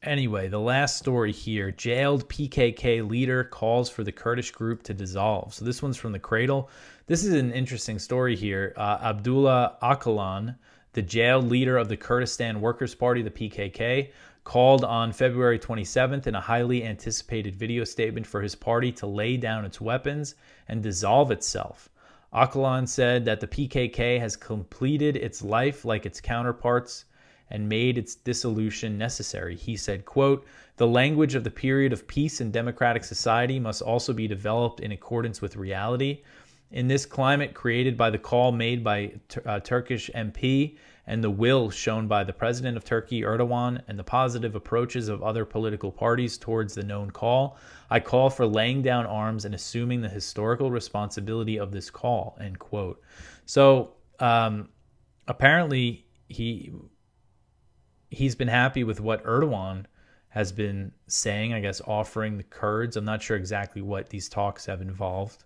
Anyway, the last story here. Jailed PKK leader calls for the Kurdish group to dissolve. So this one's from the Cradle. This is an interesting story here. Abdullah Öcalan, the jailed leader of the Kurdistan Workers' Party, the PKK, called on February 27th in a highly anticipated video statement for his party to lay down its weapons and dissolve itself. Öcalan said that the PKK has completed its life like its counterparts and made its dissolution necessary. He said, quote, "The language of the period of peace and democratic society must also be developed in accordance with reality. In this climate created by the call made by Turkish MP and the will shown by the president of Turkey, Erdogan, and the positive approaches of other political parties towards the known call, I call for laying down arms and assuming the historical responsibility of this call," end quote. So apparently he's been happy with what Erdogan has been saying, I guess, offering the Kurds. I'm not sure exactly what these talks have involved.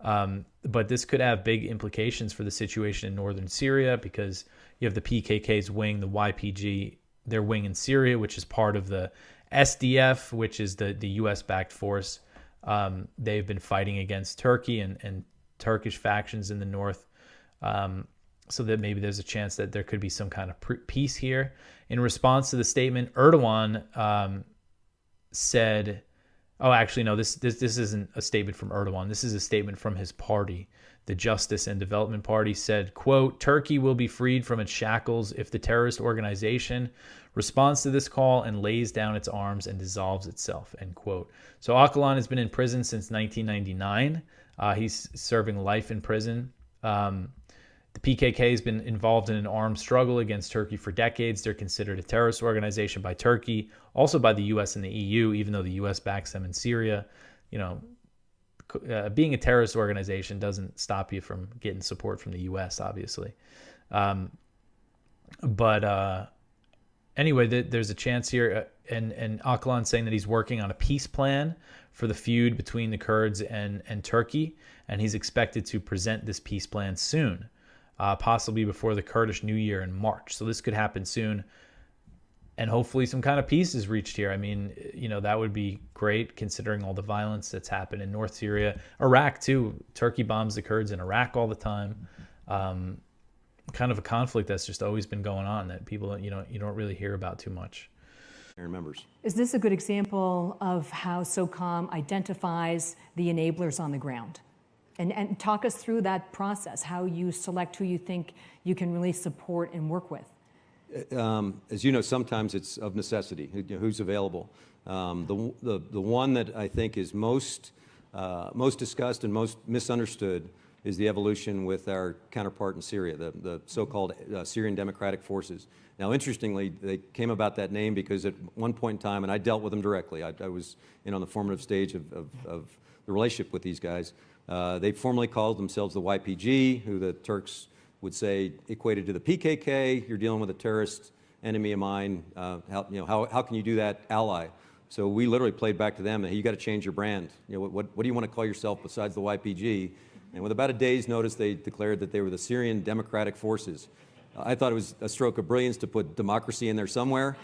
But this could have big implications for the situation in northern Syria, because you have the PKK's wing, the YPG, their wing in Syria, which is part of the SDF, which is the U.S.-backed force. They've been fighting against Turkey and Turkish factions in the north. So that maybe there's a chance that there could be some kind of peace here. In response to the statement, Erdogan said, oh, actually, no, this isn't a statement from Erdogan. This is a statement from his party. The Justice and Development Party said, quote, "Turkey will be freed from its shackles if the terrorist organization responds to this call and lays down its arms and dissolves itself," end quote. So Öcalan has been in prison since 1999. He's serving life in prison. The PKK has been involved in an armed struggle against Turkey for decades. They're considered a terrorist organization by Turkey, also by the U.S. and the EU, even though the U.S. backs them in Syria. You know, being a terrorist organization doesn't stop you from getting support from the U.S., obviously. Anyway, there's a chance here, and Öcalan saying that he's working on a peace plan for the feud between the Kurds and Turkey, and he's expected to present this peace plan soon. Possibly before the Kurdish New Year in March. So this could happen soon. And hopefully some kind of peace is reached here. I mean, you know, that would be great considering all the violence that's happened in North Syria. Iraq, too. Turkey bombs the Kurds in Iraq all the time. Kind of a conflict that's just always been going on that people, you don't really hear about too much. Members. Is this a good example of how SOCOM identifies the enablers on the ground? And talk us through that process, how you select who you think you can really support and work with. As you know, sometimes it's of necessity, who's available. The one that I think is most discussed and most misunderstood is the evolution with our counterpart in Syria, the so-called Syrian Democratic Forces. Now, interestingly, they came about that name because at one point in time, and I dealt with them directly, I was on the formative stage of the relationship with these guys. They formerly called themselves the YPG, who the Turks would say equated to the PKK. You're dealing with a terrorist enemy of mine. How can you do that, ally? So we literally played back to them that, hey, you got to change your brand. What do you want to call yourself besides the YPG? And with about a day's notice, they declared that they were the Syrian Democratic Forces. I thought it was a stroke of brilliance to put democracy in there somewhere.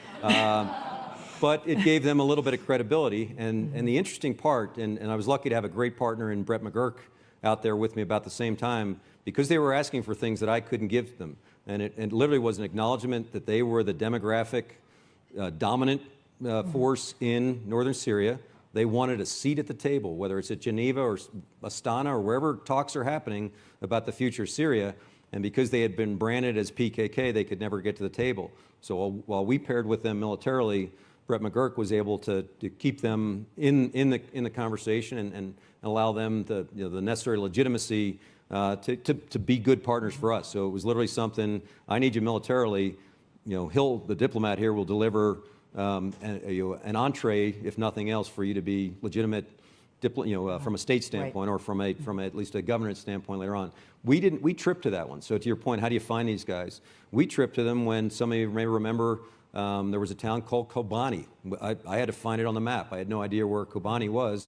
But it gave them a little bit of credibility. And the interesting part, and I was lucky to have a great partner in Brett McGurk out there with me about the same time, because they were asking for things that I couldn't give them. And it literally was an acknowledgement that they were the demographic dominant force in northern Syria. They wanted a seat at the table, whether it's at Geneva or Astana or wherever talks are happening about the future of Syria. And because they had been branded as PKK, they could never get to the table. So while we paired with them militarily, Brett McGurk was able to keep them in the conversation and allow them the necessary legitimacy to be good partners for us. So it was literally something, I need you militarily. The diplomat here will deliver an entree, if nothing else, for you to be legitimate, from a state standpoint, right, or from at least a governance standpoint later on. We tripped to that one. So to your point, how do you find these guys? We tripped to them when some of you may remember there was a town called Kobani. I had to find it on the map. I had no idea where Kobani was.